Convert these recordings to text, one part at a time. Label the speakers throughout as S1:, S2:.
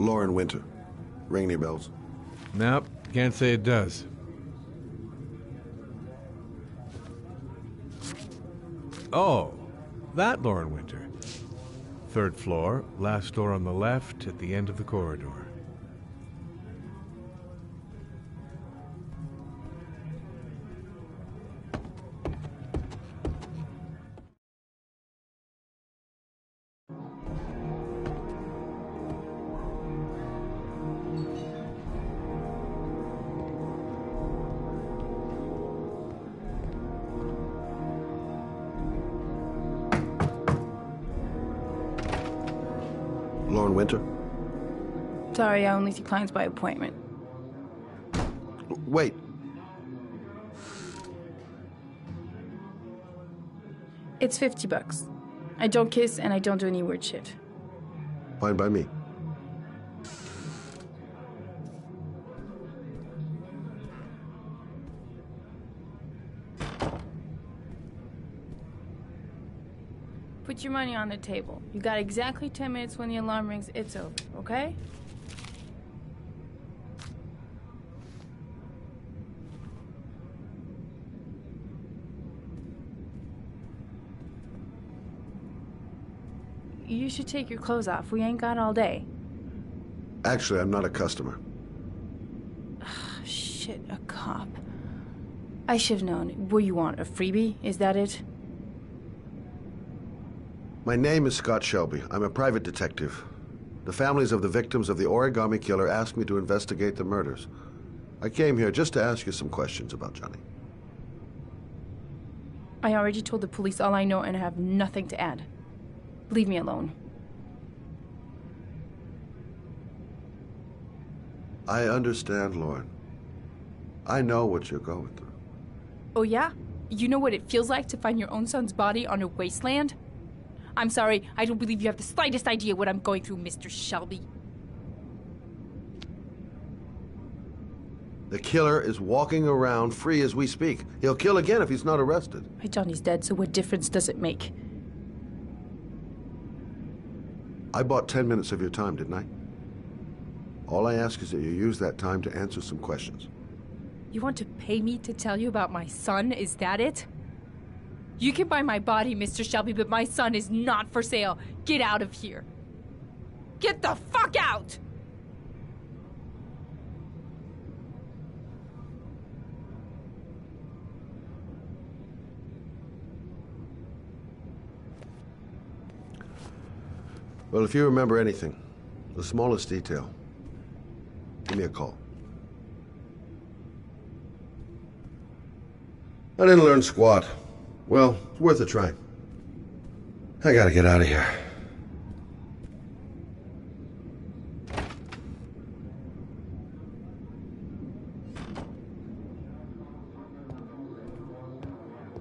S1: Lauren Winter. Ring any bells?
S2: Nope, can't say it does. Oh, that Lauren Winter. 3rd floor, last door on the left at the end of the corridor.
S1: Lauren Winter?
S3: Sorry, I only see clients by appointment.
S1: Wait.
S3: It's $50. I don't kiss and I don't do any weird shit.
S1: Fine by me.
S3: Put your money on the table. You got exactly 10 minutes. When the alarm rings, it's over, okay? You should take your clothes off. We ain't got all day.
S1: Actually, I'm not a customer.
S3: Shit, a cop. I should've known. What do you want, a freebie? Is that it?
S1: My name is Scott Shelby. I'm a private detective. The families of the victims of the Origami Killer asked me to investigate the murders. I came here just to ask you some questions about Johnny.
S3: I already told the police all I know and I have nothing to add. Leave me alone.
S1: I understand, Lauren. I know what you're going through.
S3: Oh yeah? You know what it feels like to find your own son's body on a wasteland? I'm sorry, I don't believe you have the slightest idea what I'm going through, Mr. Shelby.
S1: The killer is walking around free as we speak. He'll kill again if he's not arrested.
S3: My Johnny's dead, so what difference does it make?
S1: I bought 10 minutes of your time, didn't I? All I ask is that you use that time to answer some questions.
S3: You want to pay me to tell you about my son? Is that it? You can buy my body, Mr. Shelby, but my son is not for sale. Get out of here. Get the fuck out!
S1: Well, if you remember anything, the smallest detail, give me a call. I didn't learn squat. Well, it's worth a try. I gotta get out of here.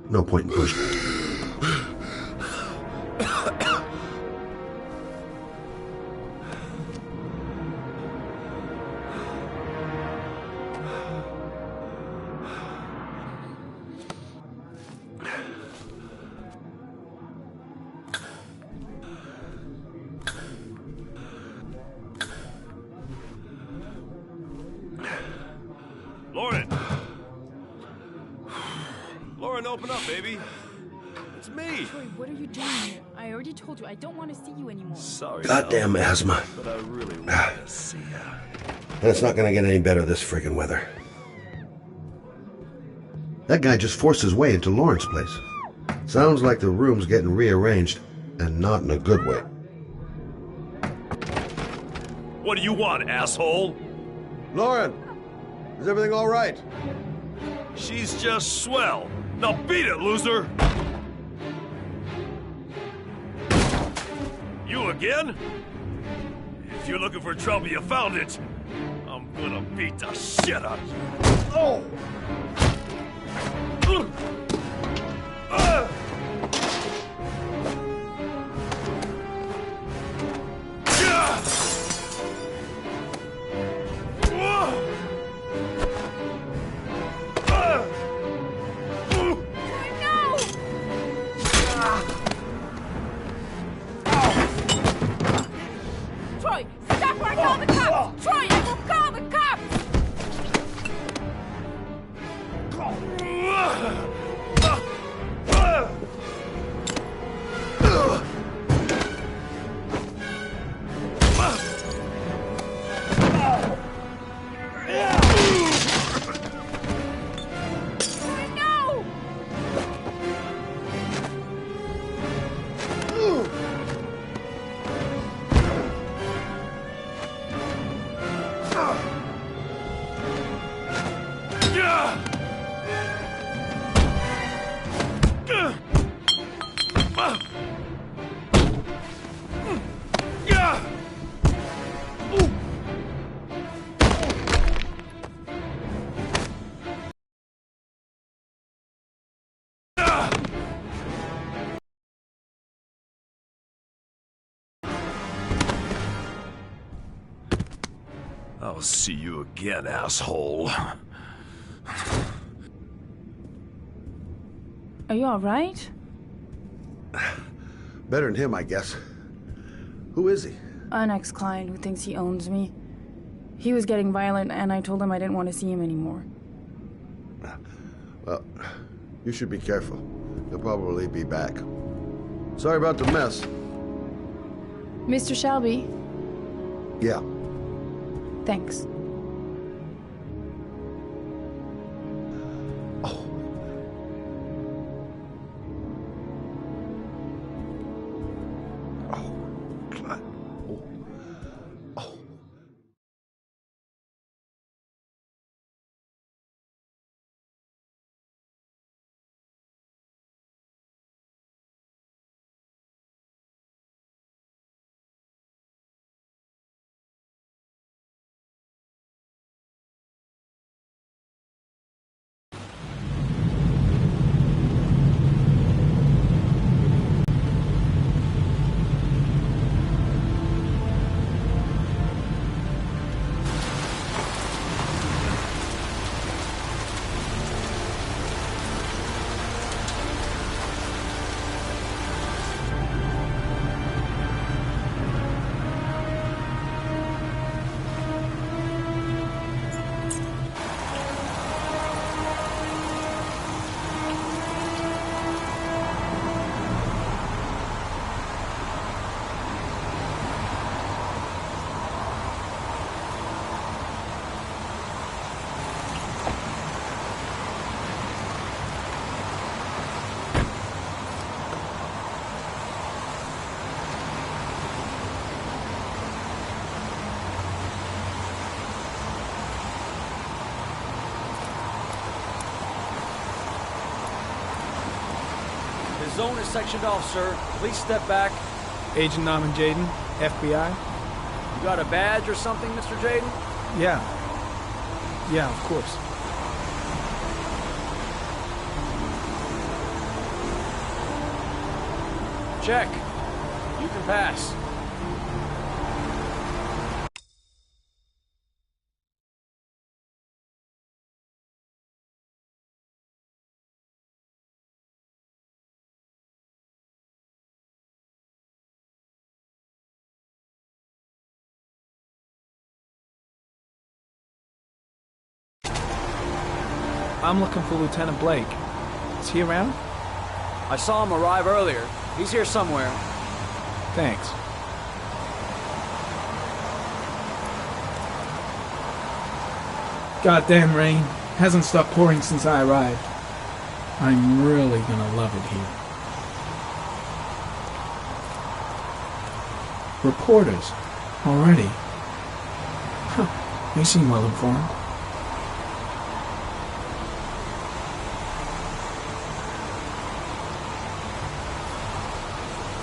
S1: No point in pushing.
S4: Lauren, open up, baby. It's me.
S3: Troy, what are you doing here? I already told you, I don't want to see you anymore.
S4: Sorry.
S1: Goddamn asthma.
S4: But I really want to see ya.
S1: And it's not gonna get any better this friggin' weather. That guy just forced his way into Lauren's place. Sounds like the room's getting rearranged, and not in a good way.
S4: What do you want, asshole?
S1: Lauren, is everything all right?
S4: She's just swell. Now beat it, loser! You again? If you're looking for trouble, you found it. I'm gonna beat the shit out of you. Oh!
S3: Troy, stop right now!
S4: I'll see you again, asshole.
S3: Are you alright?
S1: Better than him, I guess. Who is he?
S3: An ex-client who thinks he owns me. He was getting violent, and I told him I didn't want to see him anymore.
S1: Well, you should be careful. He'll probably be back. Sorry about the mess.
S3: Mr. Shelby,
S1: Yeah.
S3: thanks.
S1: Oh. Oh, God. Oh. Oh.
S5: The zone is sectioned off, sir. Please step back.
S6: Agent Norman Jaden, FBI?
S5: You got a badge or something, Mr. Jaden?
S6: Yeah. Yeah, of course.
S5: Check. You can pass.
S6: I'm looking for Lieutenant Blake. Is he around?
S5: I saw him arrive earlier. He's here somewhere.
S6: Thanks. Goddamn rain. Hasn't stopped pouring since I arrived. I'm really gonna love it here. Reporters. Already. Huh. They seem well informed.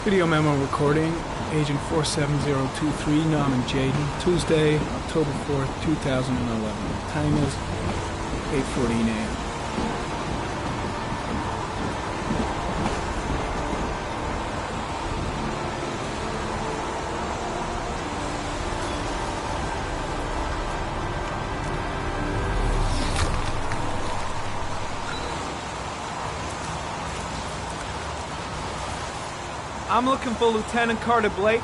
S6: Video memo recording, Agent 47023, Norman Jaden, Tuesday, October 4th, 2011. Time is 8:14 a.m. I'm looking for Lieutenant Carter Blake.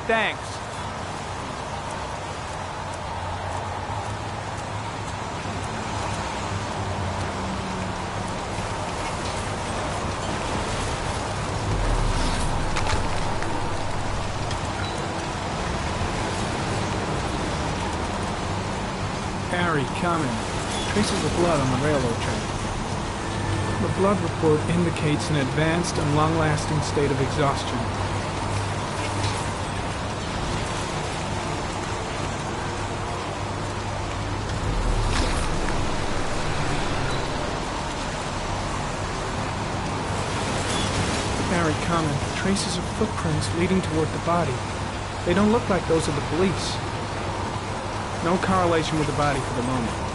S6: Thanks. Harry, coming. Traces of blood on the railroad track. The blood report indicates an advanced and long-lasting state of exhaustion. Harry, comment. Traces of footprints leading toward the body. They don't look like those of the police. No correlation with the body for the moment.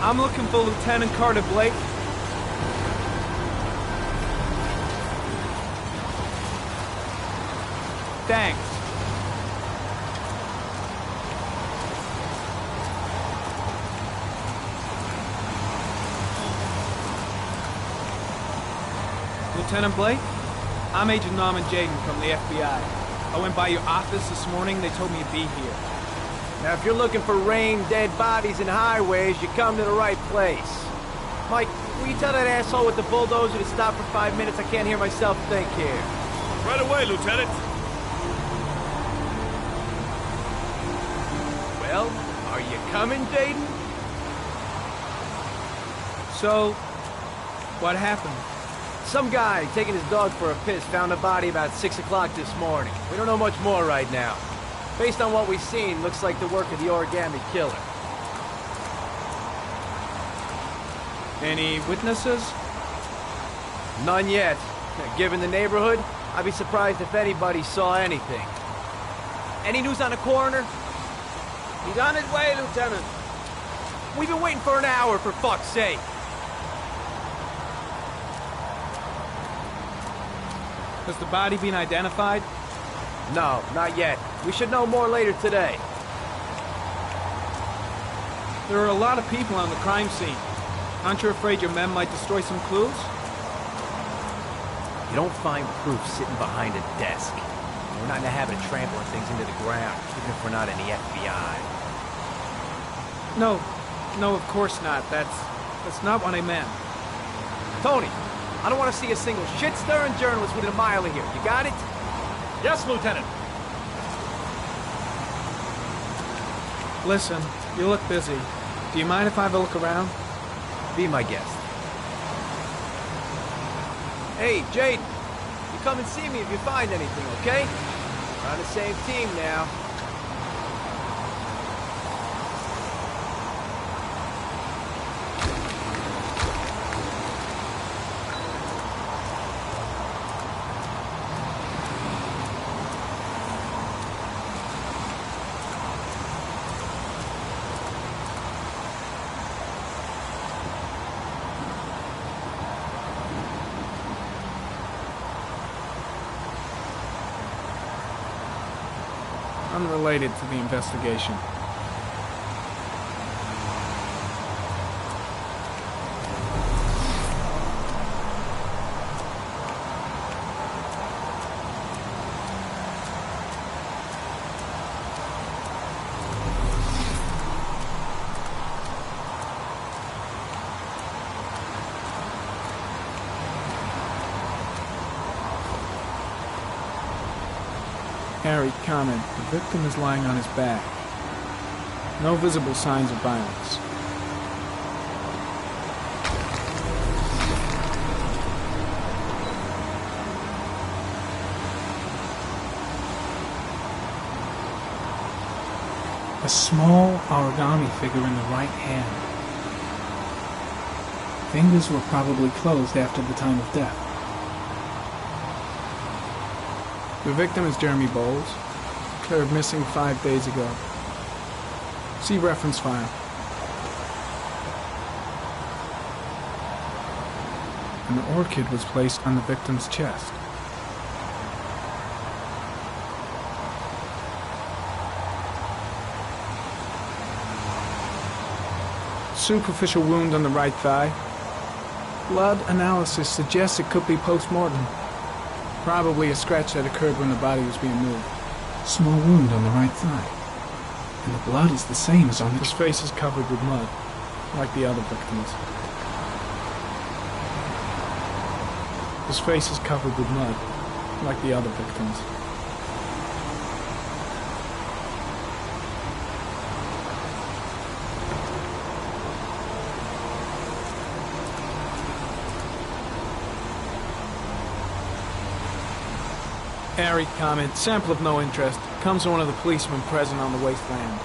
S6: I'm looking for Lieutenant Carter Blake. Thanks. Lieutenant Blake? I'm Agent Norman Jaden from the FBI. I went by your office this morning. They told me to be here.
S7: Now, if you're looking for rain, dead bodies, and highways, you come to the right place. Mike, will you tell that asshole with the bulldozer to stop for 5 minutes? I can't hear myself think here.
S4: Right away, Lieutenant.
S7: Well, are you coming, Jaden?
S6: So, what happened?
S7: Some guy taking his dog for a piss found a body about 6 o'clock this morning. We don't know much more right now. Based on what we've seen, looks like the work of the origami killer.
S6: Any witnesses?
S7: None yet. Given the neighborhood, I'd be surprised if anybody saw anything. Any news on the coroner?
S8: He's on his way, Lieutenant.
S7: We've been waiting for an hour, for fuck's sake.
S6: Has the body been identified?
S7: No, not yet. We should know more later today.
S6: There are a lot of people on the crime scene. Aren't you afraid your men might destroy some clues?
S7: You don't find proof sitting behind a desk. We're not in the habit of trampling things into the ground, even if we're not in the FBI.
S6: No, of course not. That's not what I meant.
S7: Tony, I don't want to see a single shit-stirring journalist within a mile of here. You got it?
S4: Yes, Lieutenant.
S6: Listen, you look busy. Do you mind if I have a look around?
S7: Be my guest. Hey, Jaden. You come and see me if you find anything, okay? We're on the same team now.
S6: Unrelated to the investigation. Harry, comment. The victim is lying on his back. No visible signs of violence. A small origami figure in the right hand. Fingers were probably closed after the time of death. The victim is Jeremy Bowles, declared missing 5 days ago. See reference file. An orchid was placed on the victim's chest. Superficial wound on the right thigh. Blood analysis suggests it could be post-mortem. Probably a scratch that occurred when the body was being moved. Small wound on the right thigh. And the blood is the same as on the... His face is covered with mud, like the other victims. His face is covered with mud, like the other victims. Harry, comment. Sample of no interest. Comes from one of the policemen present on the wasteland.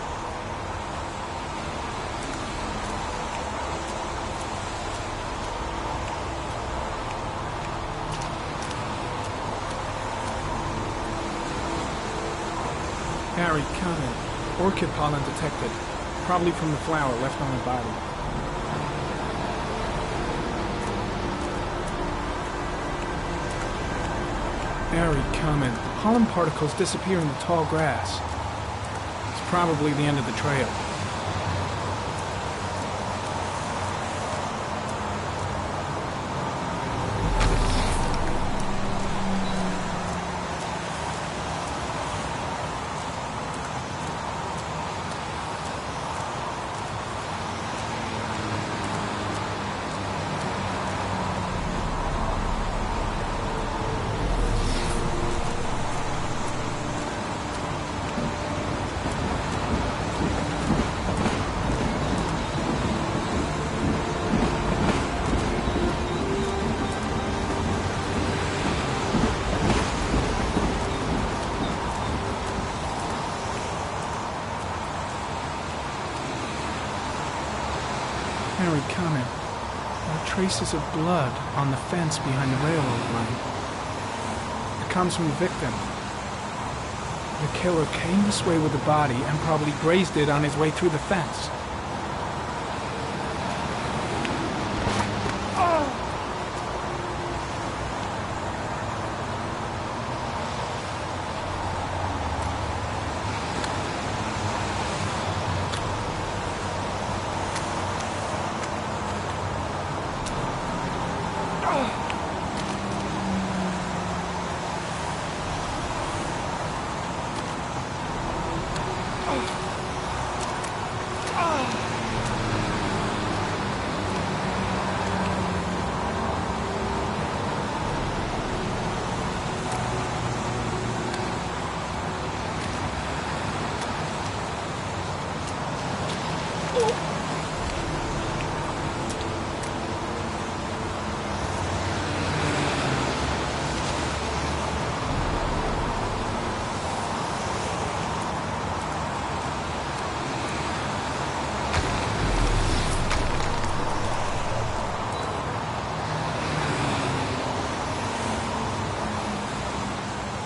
S6: Harry, comment. Orchid pollen detected. Probably from the flower left on the body. Very common. Pollen particles disappear in the tall grass. It's probably the end of the trail. Very common. There are traces of blood on the fence behind the railroad line. It comes from the victim. The killer came this way with the body and probably grazed it on his way through the fence.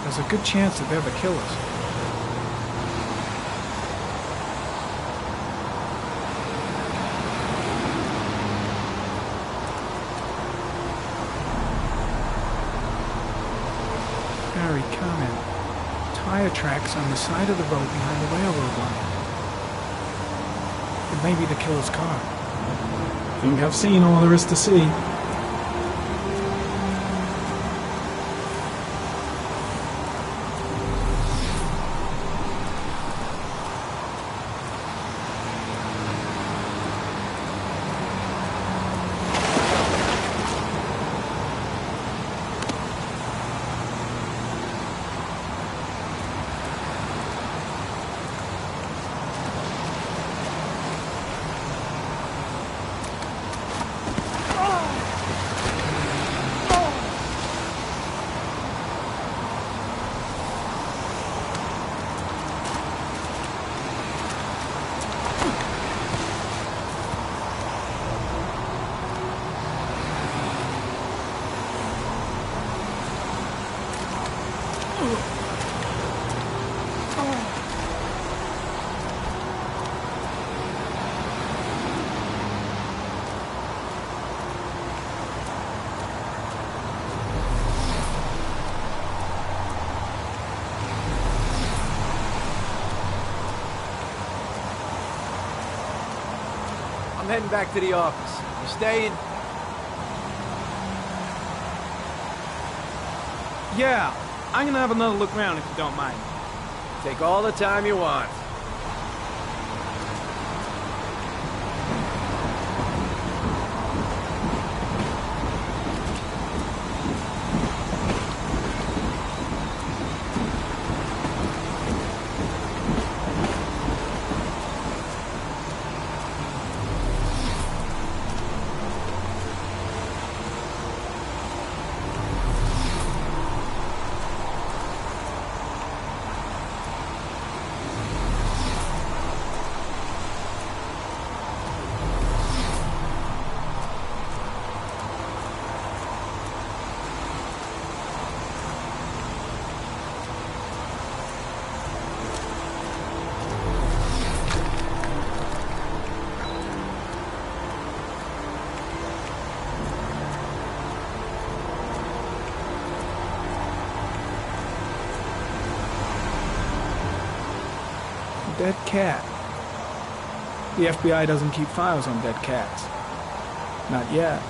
S6: There's a good chance that they're the killers. Very common. Tire tracks on the side of the road behind the railroad line. It may be the killer's car.
S9: Think I've seen all there is to see.
S7: I'm heading back to the office. You staying?
S9: Yeah, I'm gonna have another look around if you don't mind.
S7: Take all the time you want.
S6: dead cat. The FBI doesn't keep files on dead cats. Not yet.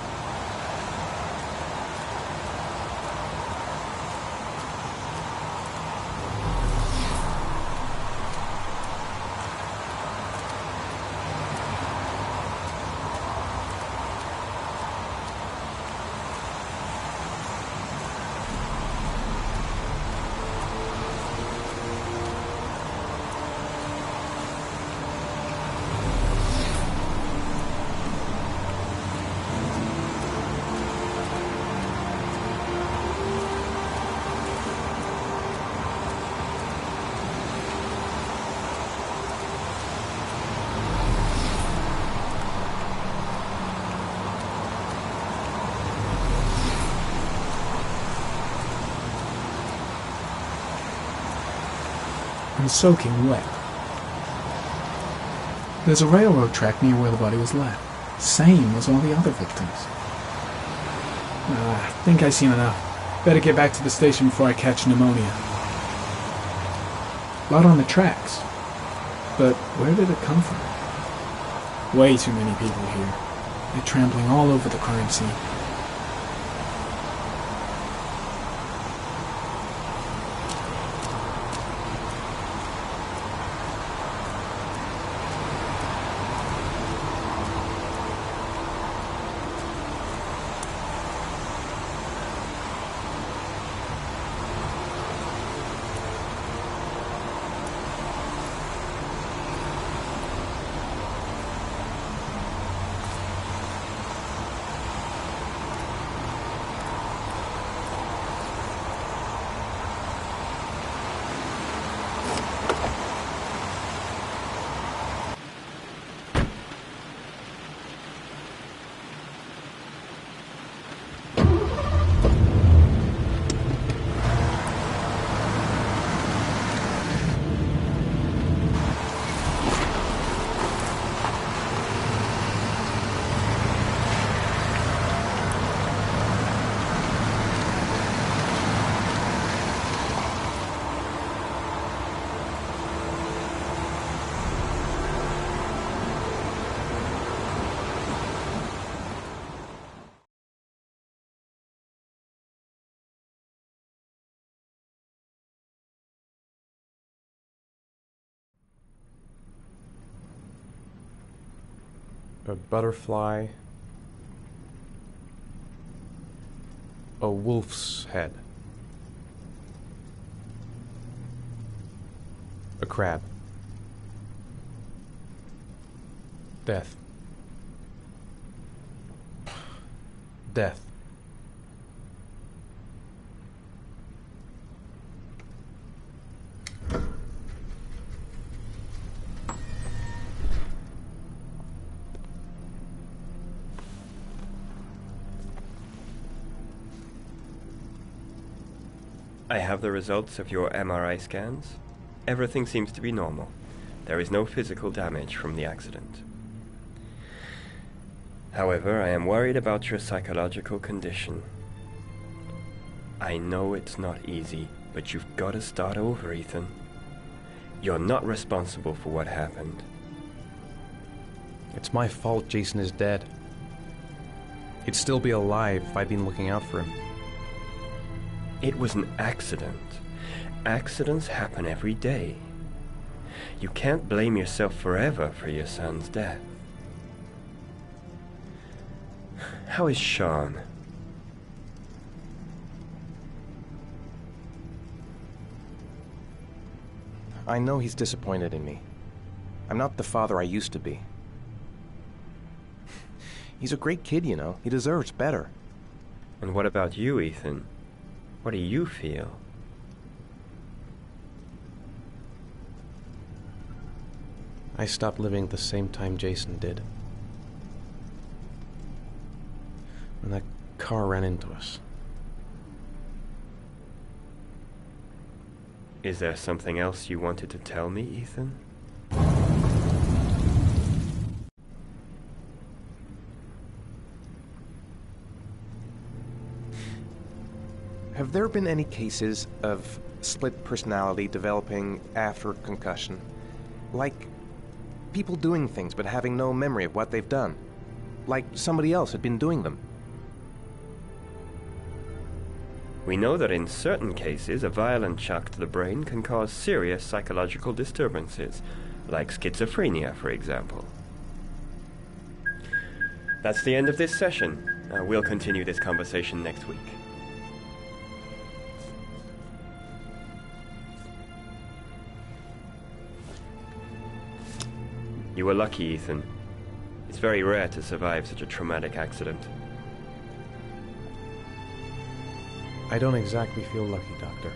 S6: I'm soaking wet. There's a railroad track near where the body was left. Same as all the other victims. I think I've seen enough. Better get back to the station before I catch pneumonia. Blood on the tracks. But where did it come from? Way too many people here. They're trampling all over the crime scene.
S10: A butterfly, a wolf's head, a crab, death, death.
S11: I have the results of your MRI scans. Everything seems to be normal. There is no physical damage from the accident. However, I am worried about your psychological condition. I know it's not easy, but you've got to start over, Ethan. You're not responsible for what happened.
S10: It's my fault Jason is dead. He'd still be alive if I'd been looking out for him.
S11: It was an accident. Accidents happen every day. You can't blame yourself forever for your son's death. How is Sean?
S10: I know he's disappointed in me. I'm not the father I used to be. He's a great kid, you know. He deserves better.
S11: And what about you, Ethan? What do you feel?
S10: I stopped living at the same time Jason did. When that car ran into us.
S11: Is there something else you wanted to tell me, Ethan?
S10: Have there been any cases of split personality developing after concussion? Like people doing things but having no memory of what they've done. Like somebody else had been doing them.
S11: We know that in certain cases, a violent shock to the brain can cause serious psychological disturbances, like schizophrenia, for example. That's the end of this session. We'll continue this conversation next week. You were lucky, Ethan. It's very rare to survive such a traumatic accident.
S10: I don't exactly feel lucky, Doctor.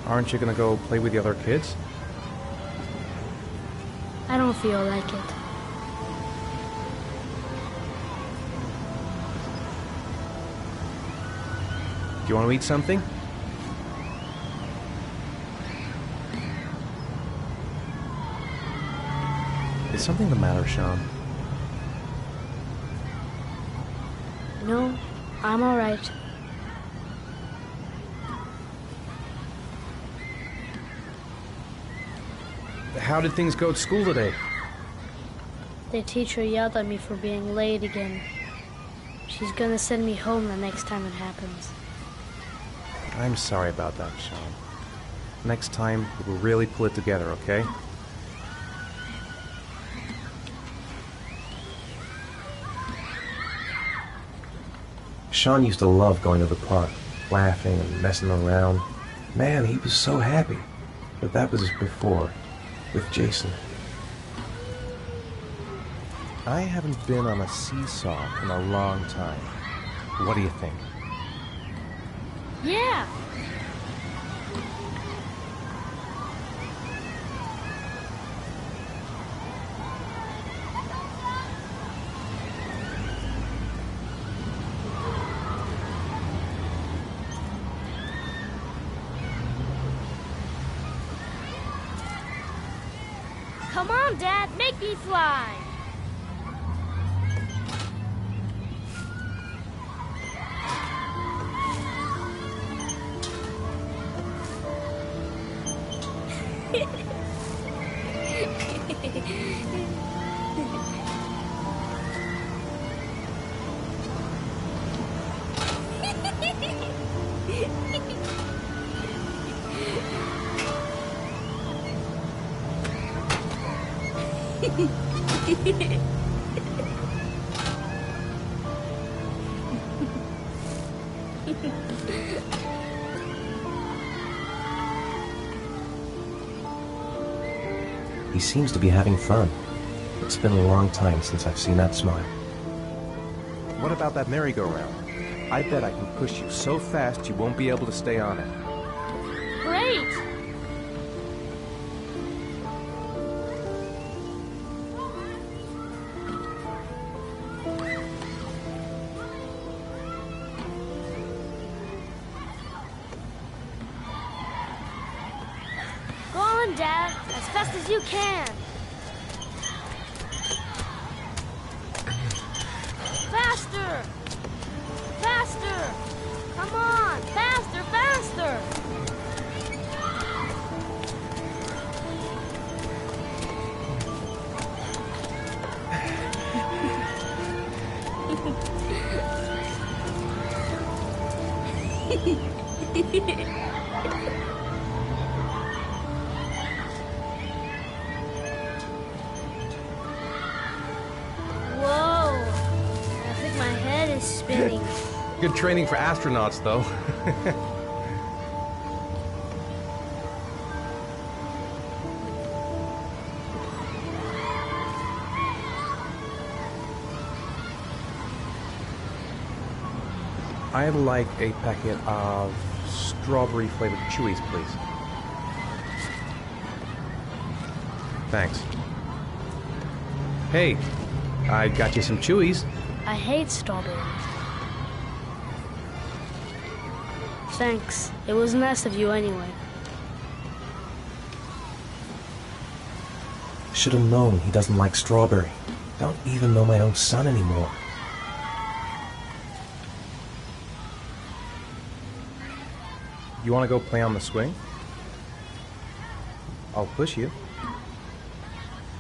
S10: Aren't you gonna go play with the other kids?
S12: I don't feel like it.
S10: Do you want to eat something? Is something the matter, Sean?
S12: No, I'm all right.
S10: How did things go at school today?
S12: The teacher yelled at me for being late again. She's gonna send me home the next time it happens.
S10: I'm sorry about that, Sean. Next time, we'll really pull it together, okay? Sean used to love going to the park, laughing and messing around. Man, he was so happy. But that was before, with Jason. I haven't been on a seesaw in a long time. What do you think?
S12: Yeah! Come on, Dad, make me fly!
S10: He seems to be having fun. It's been a long time since I've seen that smile. What about that merry-go-round? I bet I can push you so fast you won't be able to stay on it.
S12: Great! Go on, Dad, as fast as you can. Faster! Faster! Come on! Faster, faster! Whoa! I think my head is spinning.
S10: Good training for astronauts, though. I'd like a packet of strawberry-flavored Chewies, please. Thanks. Hey, I got you some Chewies.
S12: I hate strawberries. Thanks. It was nice of you anyway.
S10: Should have known he doesn't like strawberry. Don't even know my own son anymore. You want to go play on the swing? I'll push you.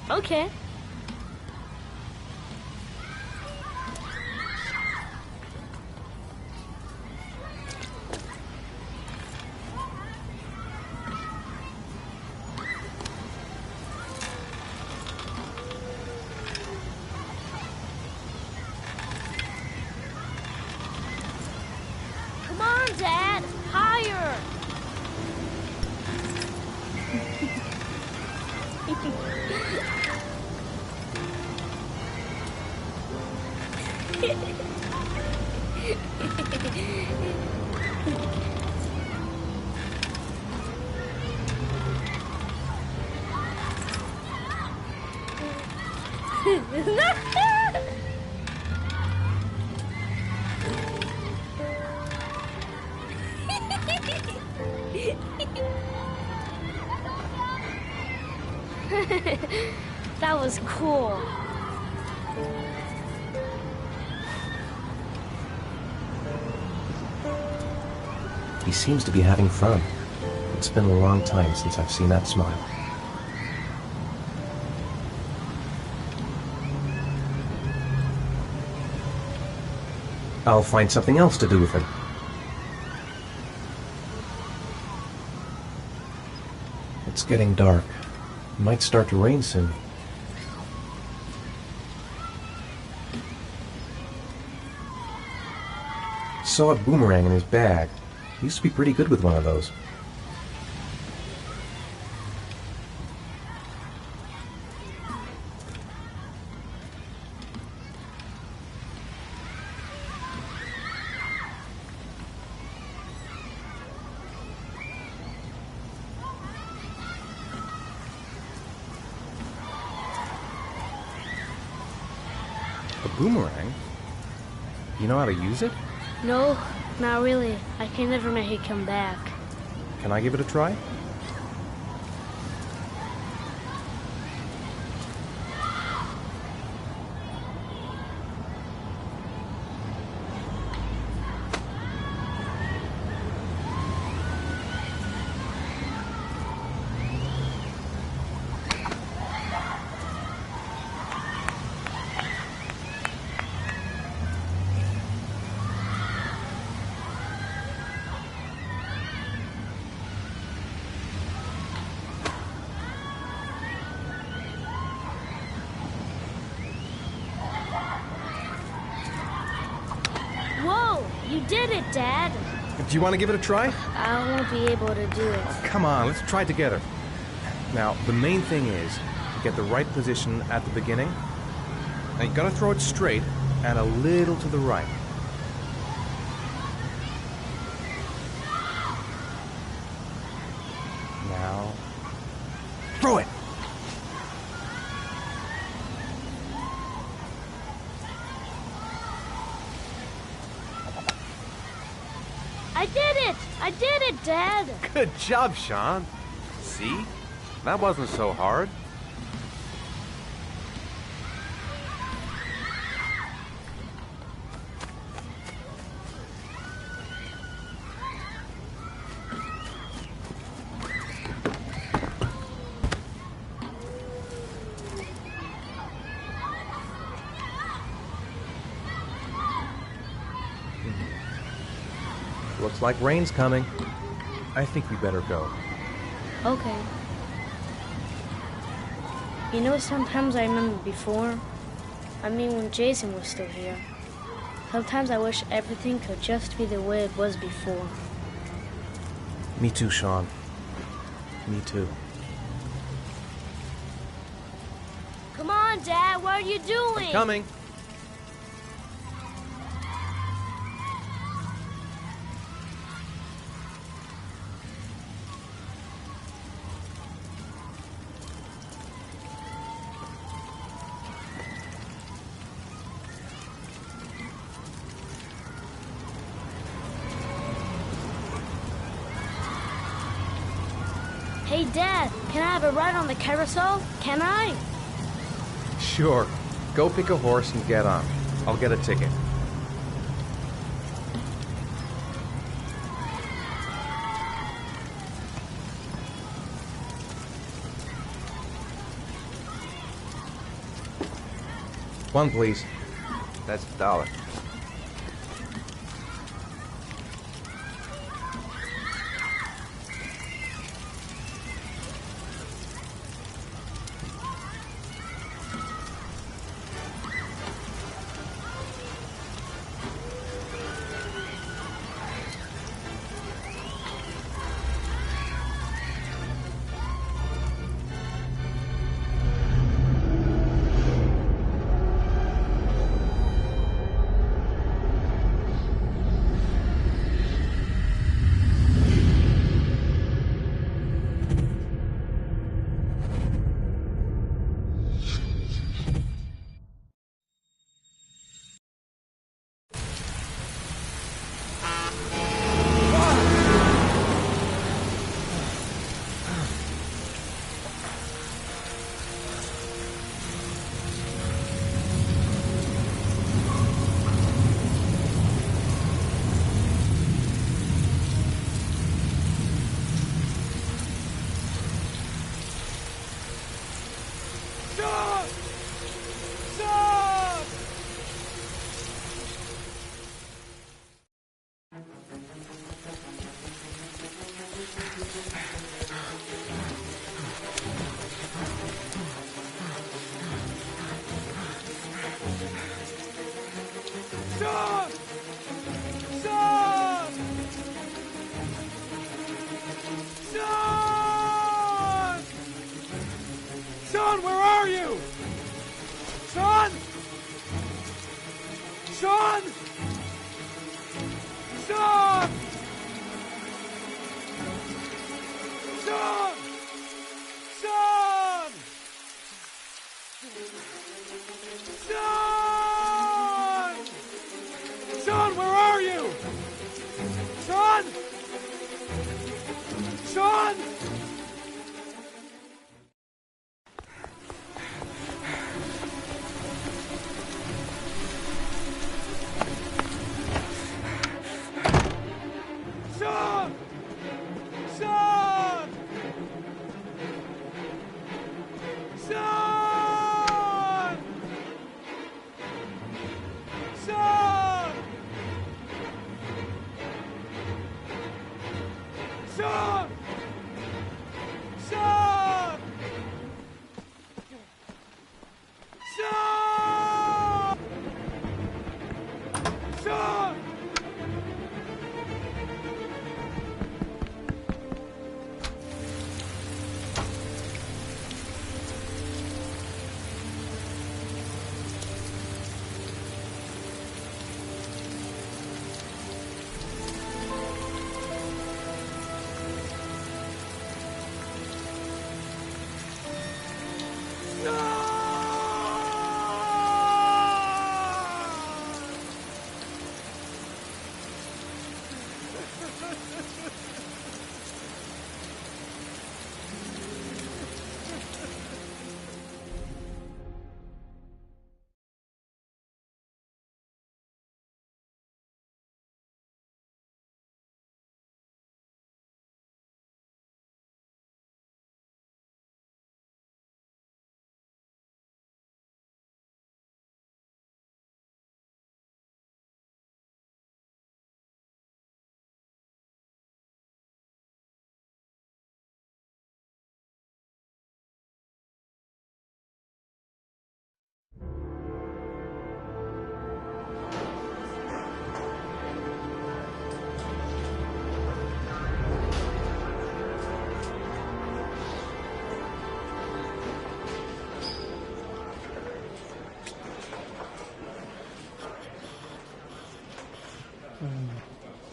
S12: Okay.
S13: Come on, Dad! Higher!
S12: That was cool.
S10: He seems to be having fun. It's been a long time since I've seen that smile. I'll find something else to do with him. It's getting dark. It might start to rain soon. Saw a boomerang in his bag. He used to be pretty good with one of those. A boomerang? You know how to use it?
S12: No, not really. I can never make it come back.
S10: Can I give it a try?
S12: Whoa! You did it, Dad!
S10: Do you want to give it a try?
S12: I won't be able to do it.
S10: Come on, let's try it together. Now, the main thing is to get the right position at the beginning. Now, you gotta throw it straight and a little to the right. Now, throw it!
S12: I did it! I did it, Dad!
S10: Good job, Sean. See? That wasn't so hard. Looks like rain's coming. I think we better go.
S12: Okay. You know, sometimes I remember before. I mean, when Jason was still here. Sometimes I wish everything could just be the way it was before.
S10: Me too, Sean. Me too.
S13: Come on, Dad, what are you doing?
S10: I'm coming.
S12: Hey, Dad, can I have a ride on the carousel? Can I?
S10: Sure. Go pick a horse and get on. I'll get a ticket. One, please. That's $1.
S7: Son! Son! Son! Son, where are you? Son! Son! Son! Son! Son! Son! Son, where are you? Son! Son! Son! Son! Son! Son! Son! Son! Son! Son!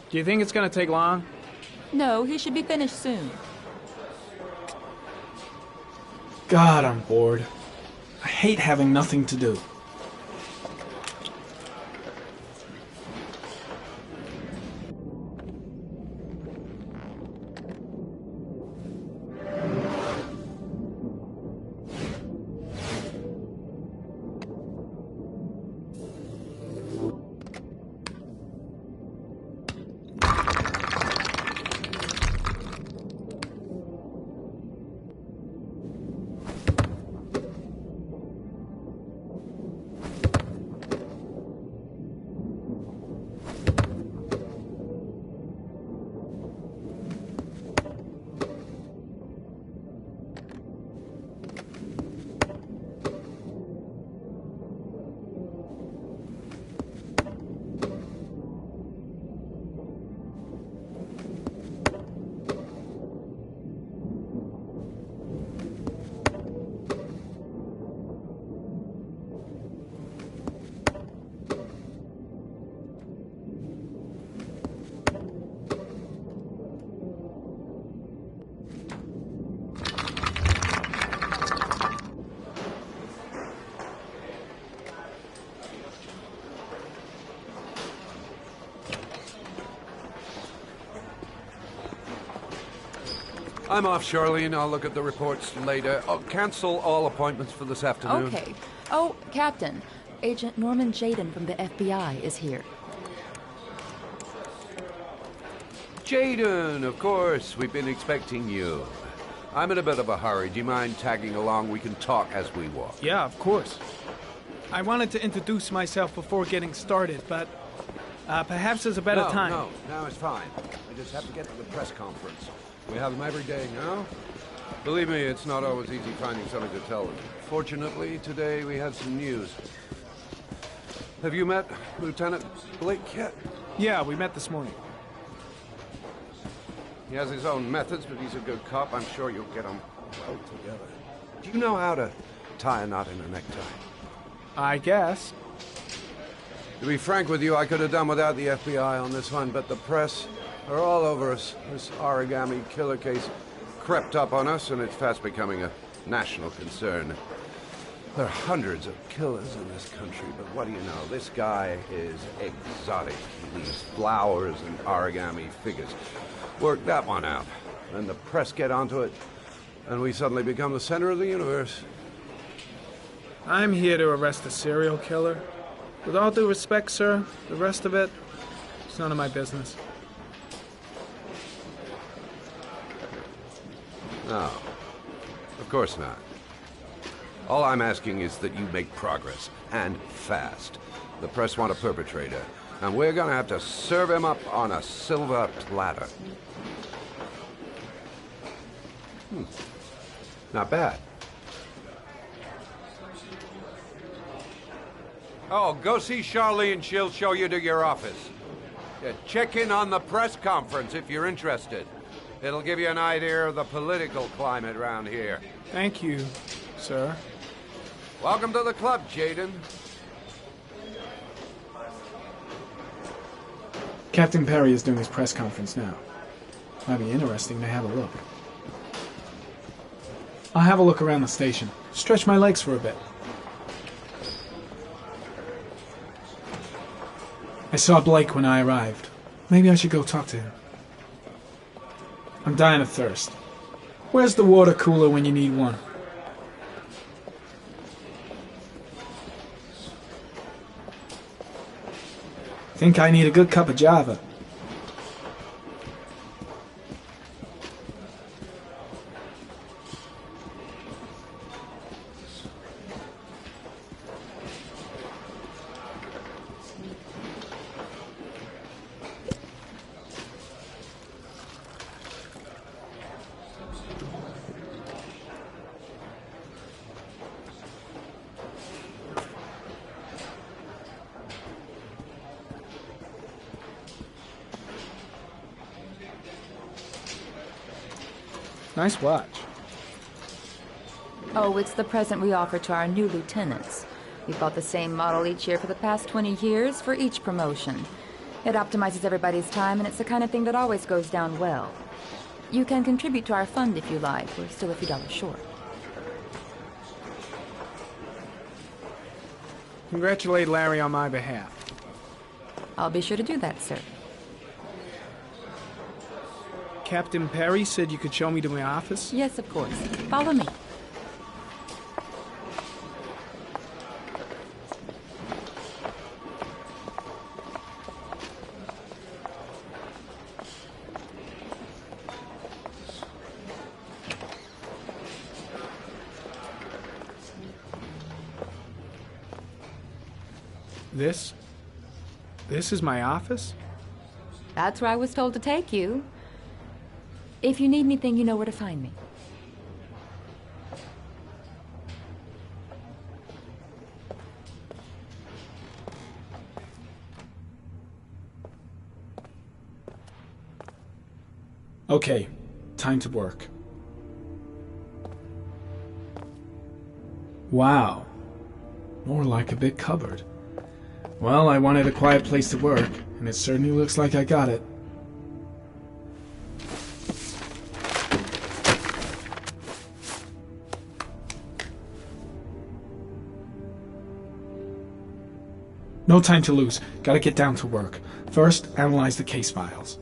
S6: Do you think it's gonna take long?
S14: No, he should be finished soon.
S6: God, I'm bored. I hate having nothing to do.
S15: I'm off, Charlene. I'll look at the reports later. Oh, cancel all appointments for this afternoon.
S14: Okay. Oh, Captain. Agent Norman Jayden from the FBI is here.
S15: Jayden, of course. We've been expecting you. I'm in a bit of a hurry. Do you mind tagging along? We can talk as we walk.
S6: Yeah, of course. I wanted to introduce myself before getting started, but perhaps there's a better time.
S15: No, it's fine. I just have to get to the press conference. We have them every day now. Believe me, it's not always easy finding something to tell them. Fortunately, today we had some news. Have you met Lieutenant Blake yet?
S6: Yeah, we met this morning.
S15: He has his own methods, but he's a good cop. I'm sure you'll get on well together. Do you know how to tie a knot in a necktie?
S6: I guess.
S15: To be frank with you, I could have done without the FBI on this one, but the press are all over us. This origami killer case crept up on us, and it's fast becoming a national concern. There are hundreds of killers in this country, but what do you know? This guy is exotic. He leaves flowers and origami figures. Work that one out. Then the press get onto it, and we suddenly become the center of the universe.
S6: I'm here to arrest a serial killer. With all due respect, sir, the rest of it, it's none of my business.
S15: No, of course not. All I'm asking is that you make progress, and fast. The press want a perpetrator, and we're gonna have to serve him up on a silver platter. Not bad. Oh, go see Charlene. She'll show you to your office. Yeah, check in on the press conference if you're interested. It'll give you an idea of the political climate around here.
S6: Thank you, sir.
S15: Welcome to the club, Jayden.
S6: Captain Perry is doing his press conference now. Might be interesting to have a look. I'll have a look around the station. Stretch my legs for a bit. I saw Blake when I arrived. Maybe I should go talk to him. I'm dying of thirst. Where's the water cooler when you need one? Think I need a good cup of Java. Nice watch.
S14: Oh, it's the present we offer to our new lieutenants. We've bought the same model each year for the past 20 years for each promotion. It optimizes everybody's time, and it's the kind of thing that always goes down well. You can contribute to our fund if you like. We're still a few dollars short.
S6: Congratulate Larry on my behalf.
S14: I'll be sure to do that, sir.
S6: Captain Perry said you could show me to my office?
S14: Yes, of course. Follow me.
S6: This is my office?
S14: That's where I was told to take you. If you need anything, you know where to find me.
S6: Okay, time to work. Wow. More like a big cupboard. Well, I wanted a quiet place to work, and it certainly looks like I got it. No time to lose. Gotta get down to work. First, analyze the case files.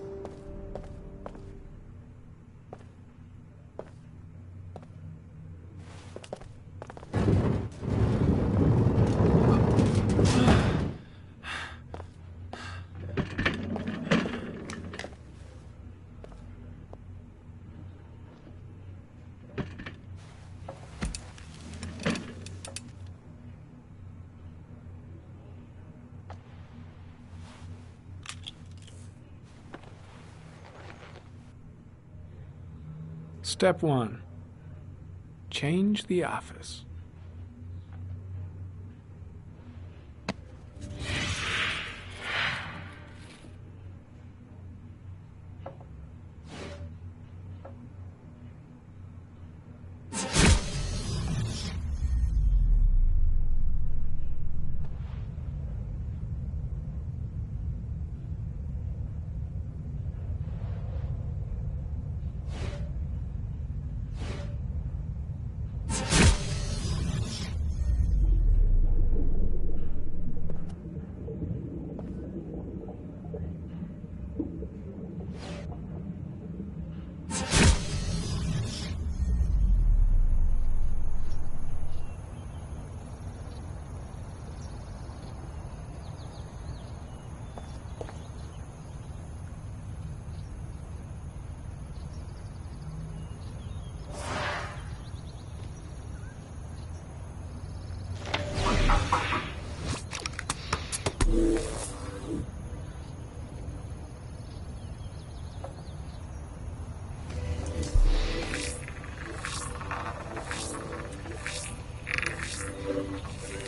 S6: Step 1. Change the office.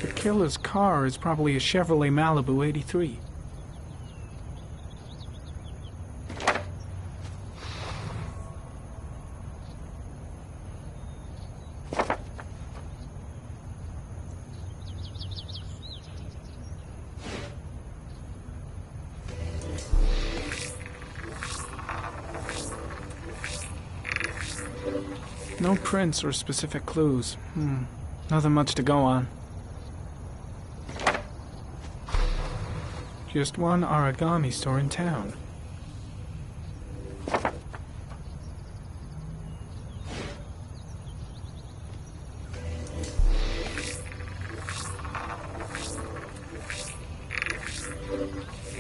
S6: The killer's car is probably a Chevrolet Malibu 83. No prints or specific clues. Nothing much to go on. Just one origami store in town.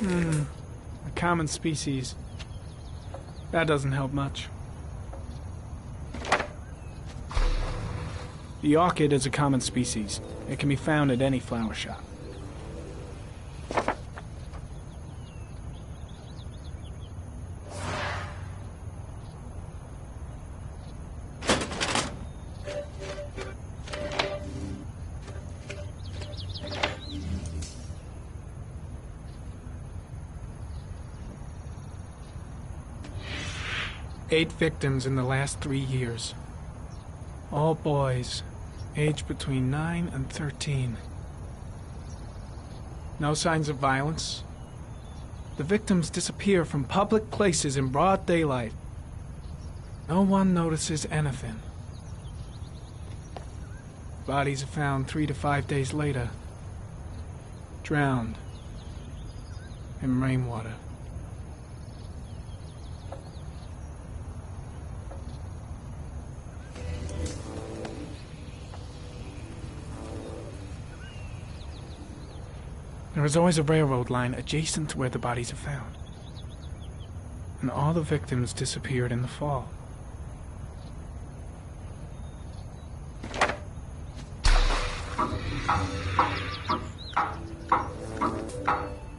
S6: A common species. That doesn't help much. The orchid is a common species. It can be found at any flower shop. Eight victims in the last 3 years. All boys, aged between 9 and 13. No signs of violence. The victims disappear from public places in broad daylight. No one notices anything. Bodies are found 3 to 5 days later, drowned in rainwater. There is always a railroad line adjacent to where the bodies are found. And all the victims disappeared in the fall.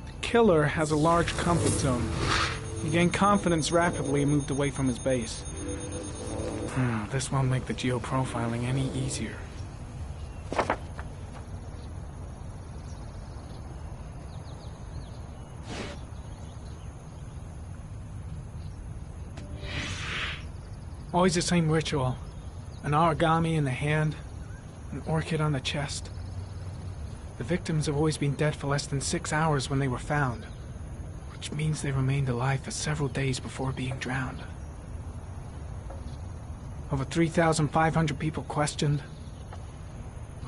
S6: The killer has a large comfort zone. He gained confidence rapidly and moved away from his base. This won't make the geoprofiling any easier. Always the same ritual. An origami in the hand, an orchid on the chest. The victims have always been dead for less than 6 hours when they were found, which means they remained alive for several days before being drowned. Over 3,500 people questioned.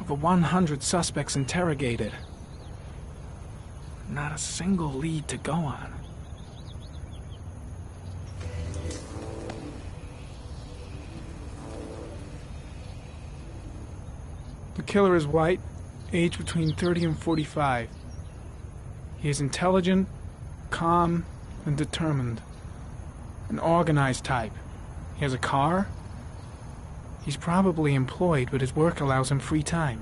S6: Over 100 suspects interrogated. Not a single lead to go on. The killer is white, aged between 30 and 45. He is intelligent, calm, and determined. An organized type. He has a car. He's probably employed, but his work allows him free time.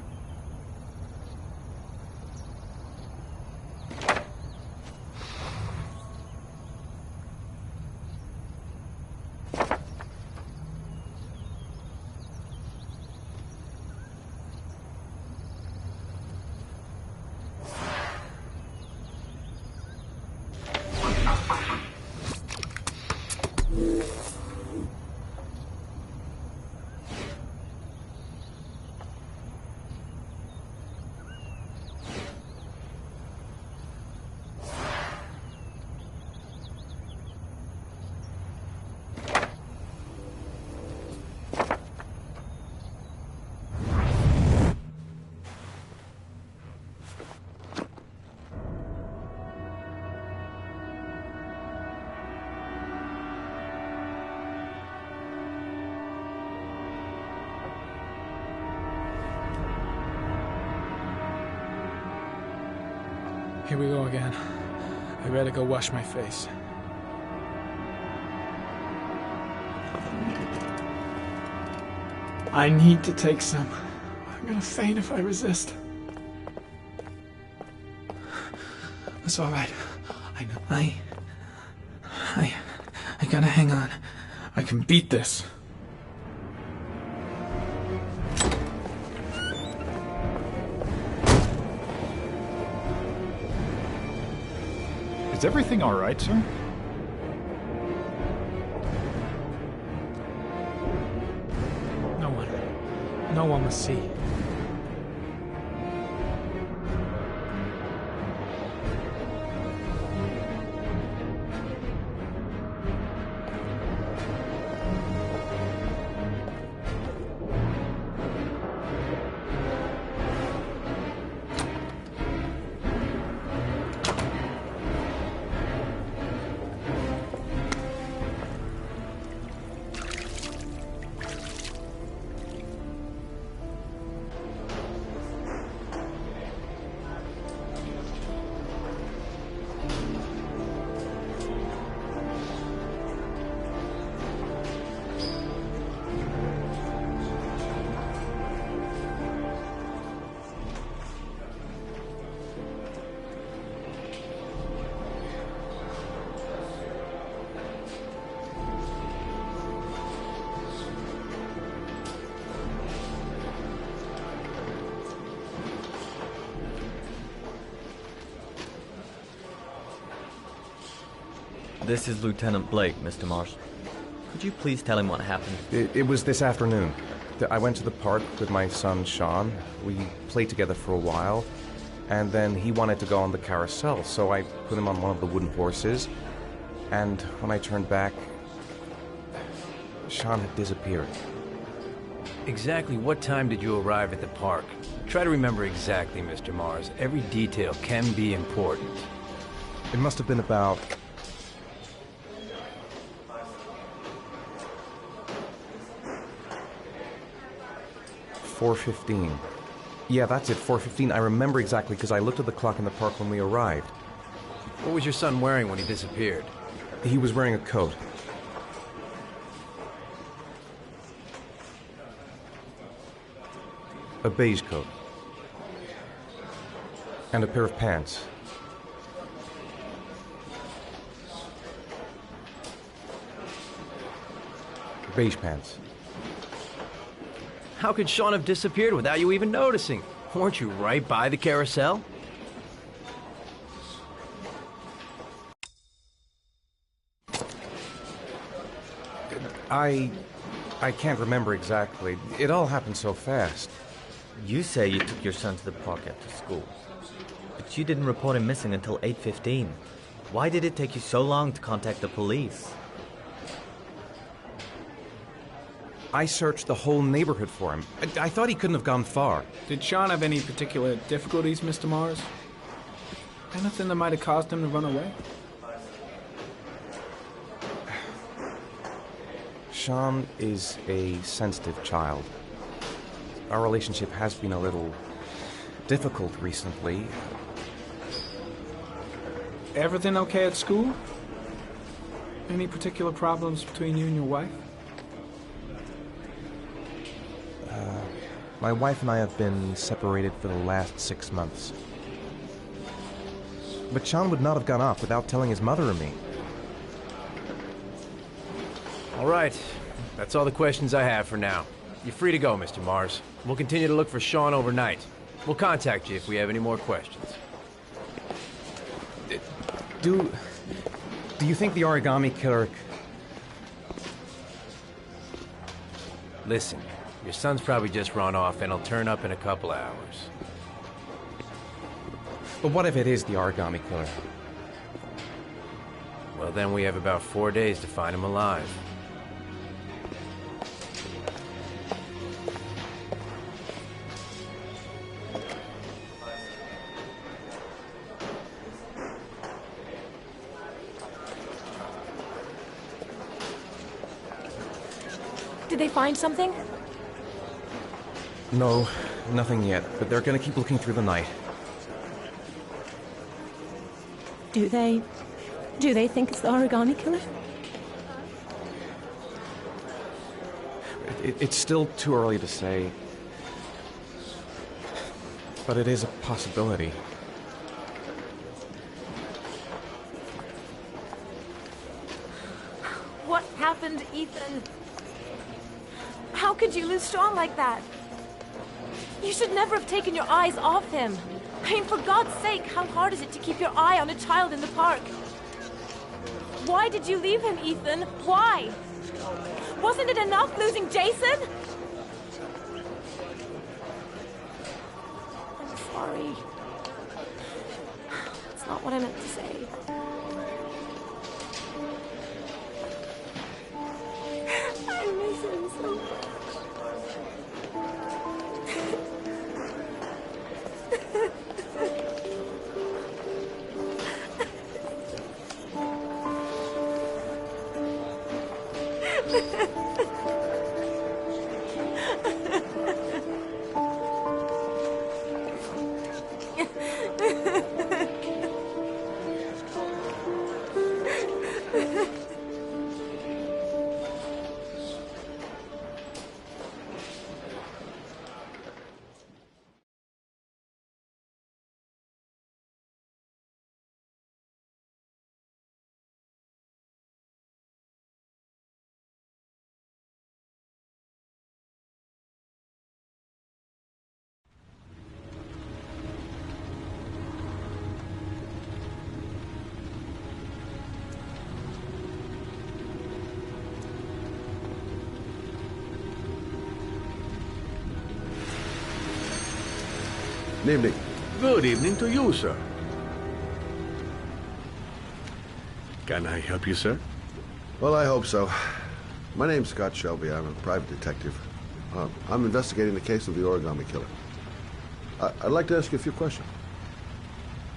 S6: Here we go again. I better go wash my face. I need to take some. I'm gonna faint if I resist. It's all right. I know. I gotta hang on. I can beat this.
S16: Is everything all right, sir?
S6: No one must see.
S17: This is Lieutenant Blake, Mr. Mars. Could you please tell him what happened?
S10: It was this afternoon. I went to the park with my son, Sean. We played together for a while, and then he wanted to go on the carousel, so I put him on one of the wooden horses, and when I turned back, Sean had disappeared.
S7: Exactly what time did you arrive at the park? Try to remember exactly, Mr. Mars. Every detail can be important.
S10: It must have been about... 4:15. Yeah, that's it, 4:15. I remember exactly because I looked at the clock in the park when we arrived.
S7: What was your son wearing when he disappeared?
S10: He was wearing a coat. A beige coat. And a pair of pants. Beige pants.
S7: How could Sean have disappeared without you even noticing? Weren't you right by the carousel?
S10: I can't remember exactly. It all happened so fast.
S17: You say you took your son to the park after school, but you didn't report him missing until 8:15. Why did it take you so long to contact the police?
S10: I searched the whole neighborhood for him. I thought he couldn't have gone far.
S6: Did Sean have any particular difficulties, Mr. Mars? Anything that might have caused him to run away?
S10: Sean is a sensitive child. Our relationship has been a little difficult recently.
S6: Everything okay at school? Any particular problems between you and your wife?
S10: My wife and I have been separated for the last 6 months. But Sean would not have gone off without telling his mother or me.
S7: All right. That's all the questions I have for now. You're free to go, Mr. Mars. We'll continue to look for Sean overnight. We'll contact you if we have any more questions.
S10: Do you think the origami killer...
S7: Listen, your son's probably just run off and he'll turn up in a couple hours.
S10: But what if it is the origami killer?
S7: Well, then we have about 4 days to find him alive.
S3: Did they find something?
S10: No, nothing yet, but they're gonna keep looking through the night.
S18: Do they think it's the Origami Killer?
S10: It's still too early to say. But it is a possibility.
S18: What happened, Ethan? How could you lose Sean like that? You should never have taken your eyes off him. I mean, for God's sake, how hard is it to keep your eye on a child in the park? Why did you leave him, Ethan? Why? Wasn't it enough losing Jason? I'm sorry. That's not what I meant to say. I miss him so much.
S1: Good evening.
S2: Good evening to you, sir. Can I help you, sir?
S1: Well, I hope so. My name's Scott Shelby. I'm a private detective. I'm investigating the case of the Origami Killer. I'd like to ask you a few questions.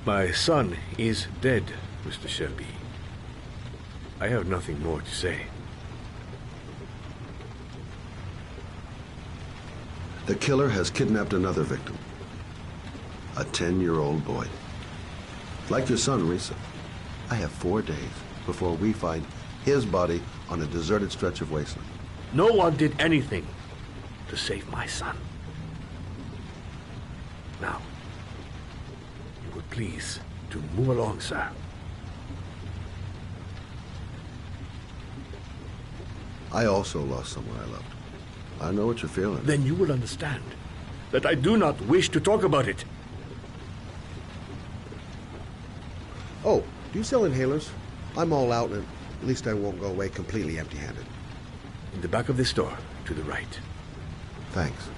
S2: My son is dead, Mr. Shelby. I have nothing more to say.
S1: The killer has kidnapped another victim. A 10-year-old boy. Like your son, Risa. I have 4 days before we find his body on a deserted stretch of wasteland.
S2: No one did anything to save my son. Now, you would please to move along, sir.
S1: I also lost someone I loved. I know what you're feeling.
S2: Then you will understand that I do not wish to talk about it.
S1: Oh, do you sell inhalers? I'm all out, and at least I won't go away completely empty-handed.
S2: In the back of this store, to the right.
S1: Thanks.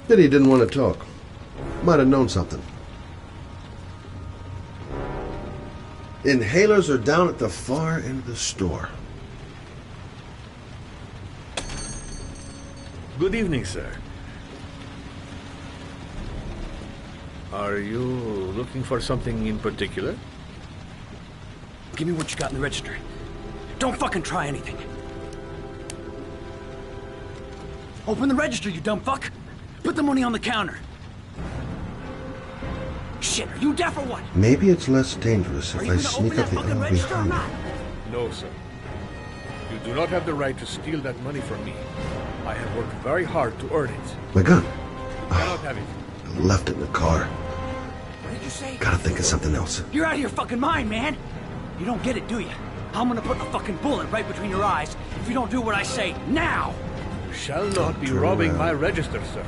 S1: Pity he didn't want to talk. Might have known something. Inhalers are down at the far end of the store.
S2: Good evening, sir. Are you looking for something in particular?
S5: Give me what you got in the register. Don't fucking try anything. Open the register, you dumb fuck. Put the money on the counter. Shit, are you deaf or what?
S1: Maybe it's less dangerous if I sneak up the aisle behind you.
S2: No, sir. You do not have the right to steal that money from me. I have worked very hard to earn it.
S1: My gun.
S2: You cannot have it.
S1: I left it in the car.
S5: What did you say?
S1: Gotta think of something else.
S5: You're out of your fucking mind, man. You don't get it, do you? I'm gonna put a fucking bullet right between your eyes if you don't do what I say now.
S2: You shall not be robbing my register, sir.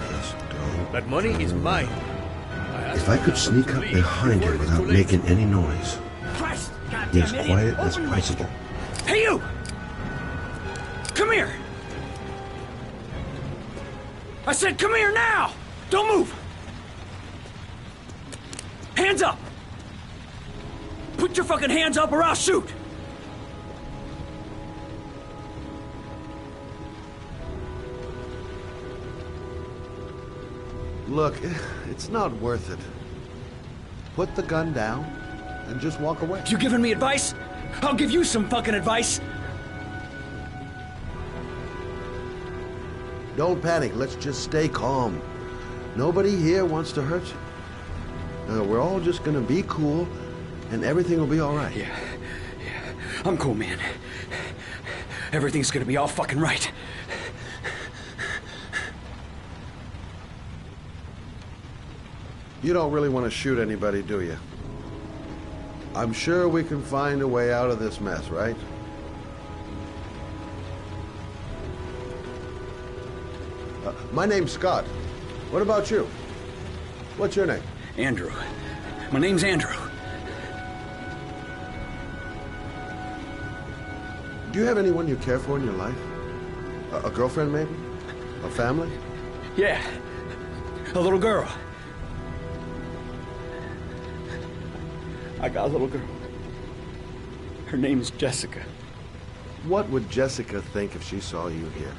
S2: That money is mine.
S1: If I could sneak up behind you without making any noise,
S5: Christ,
S1: be as
S5: goddamn
S1: quiet
S5: idiot.
S1: as
S5: Open the
S1: possible.
S5: register. Hey, you! Come here! I said come here now! Don't move! Hands up! Put your fucking hands up or I'll shoot!
S1: Look, it's not worth it. Put the gun down and just walk away.
S5: You giving me advice? I'll give you some fucking advice.
S1: Don't panic. Let's just stay calm. Nobody here wants to hurt you. We're all just gonna be cool, and everything will be all right.
S5: Yeah. I'm cool, man. Everything's gonna be all fucking right.
S1: You don't really want to shoot anybody, do you? I'm sure we can find a way out of this mess, right? My name's Scott. What about you? What's your name?
S5: Andrew. My name's Andrew.
S1: Do you have anyone you care for in your life? A girlfriend, maybe? A family?
S5: Yeah. A little girl. I got a little girl. Her name's Jessica.
S1: What would Jessica think if she saw you here?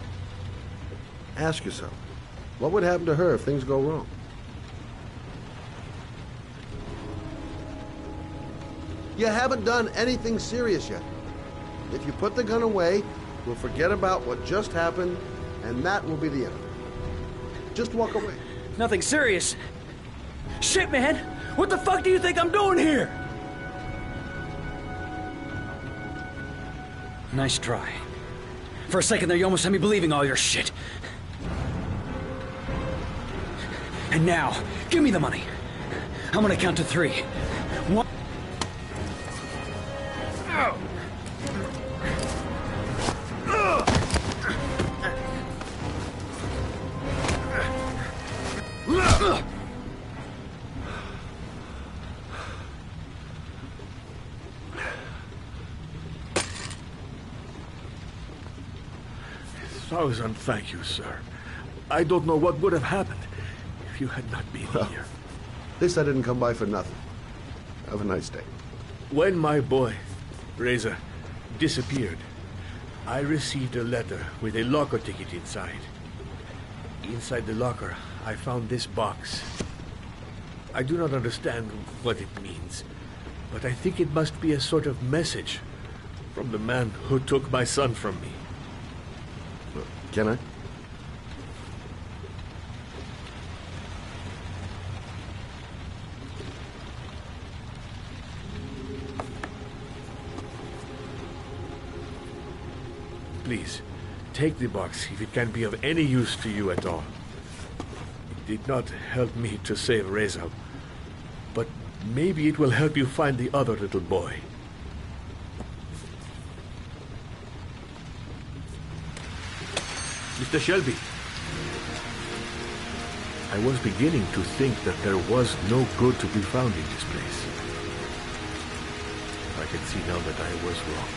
S1: Ask yourself, what would happen to her if things go wrong? You haven't done anything serious yet. If you put the gun away, we'll forget about what just happened, and that will be the end. Just walk away.
S5: Nothing serious. Shit, man! What the fuck do you think I'm doing here? Nice try. For a second there, you almost had me believing all your shit. And now, give me the money. I'm gonna count to 3. 1.
S4: Thousand thank you, sir. I don't know what would have happened if you had not been here.
S1: At least I didn't come by for nothing. Have a nice day.
S4: When my boy, Reza, disappeared, I received a letter with a locker ticket inside. Inside the locker, I found this box. I do not understand what it means, but I think it must be a sort of message from the man who took my son from me.
S1: Can I?
S4: Please, take the box if it can be of any use to you at all. It did not help me to save Reza, but maybe it will help you find the other little boy. Mr. Shelby, I was beginning to think that there was no good to be found in this place. I can see now that I was wrong.